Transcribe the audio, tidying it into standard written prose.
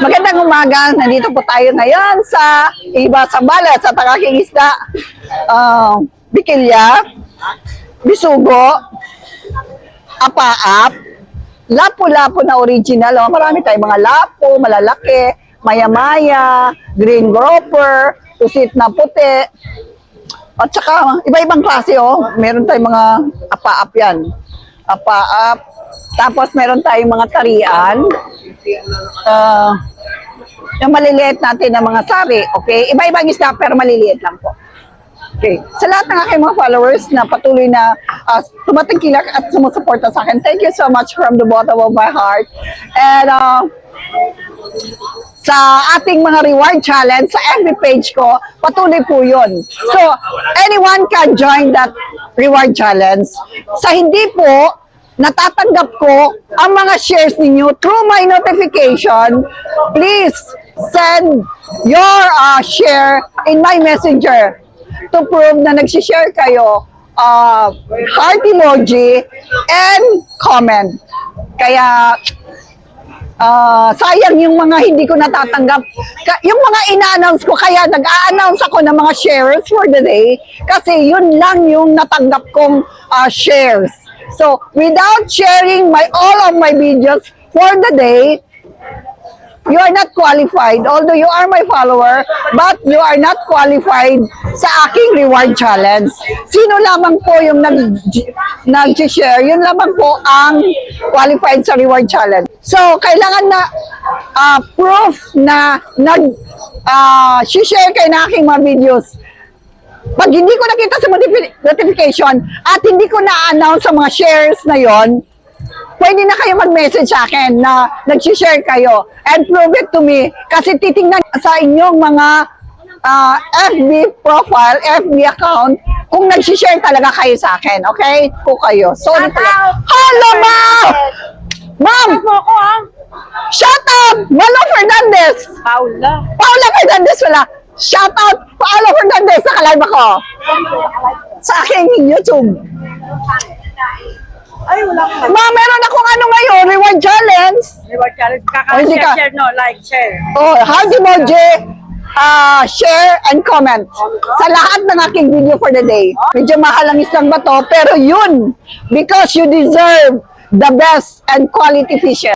Magandang umaga. Nandito po tayo ngayon sa Iba Sambales sa Takaking Isda. Bikilya, Bisugo, Apaap, Lapu-Lapu na original. Marami tayong mga lapo, malalaki, maya-maya, green grouper, pusit na puti. At saka iba-ibang klase Meron tayong mga apaap yan. Apaap. Tapos meron tayong mga tarian. Yung maliliit natin na mga sari. Okay? Iba-ibang isda pero maliliit lang po. Okay. Sa lahat ng aking mga followers na patuloy na tumatangkilak at sumusuporta sa akin, thank you so much from the bottom of my heart. And sa ating mga reward challenge, sa FB page ko, patuloy po yun. So, anyone can join that reward challenge. Sa hindi po, natatanggap ko ang mga shares ninyo through my notification. Please send your share in my messenger to prove na nagsishare kayo, heart emoji and comment. Kaya sayang yung mga hindi ko natatanggap. Yung mga ina-announce ko, kaya nag-a-announce ako ng mga shares for the day kasi yun lang yung natanggap kong shares. So, without sharing all of my videos for the day, you are not qualified. Although you are my follower, but you are not qualified sa aking reward challenge. Sino lamang po yung nag-share, yun lamang po ang qualified sa reward challenge. So, kailangan na proof na nag-share kayo na aking mga videos. Pag hindi ko nakita sa notification at hindi ko na-announce sa mga shares na yon, pwede na kayo mag-message sa akin na nag-share kayo and prove it to me kasi titingnan sa inyong mga FB profile, FB account kung nag-share talaga kayo sa akin. Okay? Po kayo. Sorry pala. Hello, ma'am! Ma'am! Shout out! Malo Fernandez! Paula Fernandez wala. Shout out! Paula Fernandez! Nakalive ako. Sa aking YouTube. Ay, wala ko. Ma, meron akong ngayon, reward challenge. Reward challenge. Kaka-share, no? Like, share. Heart emoji, share, and comment. Sa lahat ng aking video for the day. Medyo mahalangis lang ba to? Pero yun, because you deserve the best and quality fishes.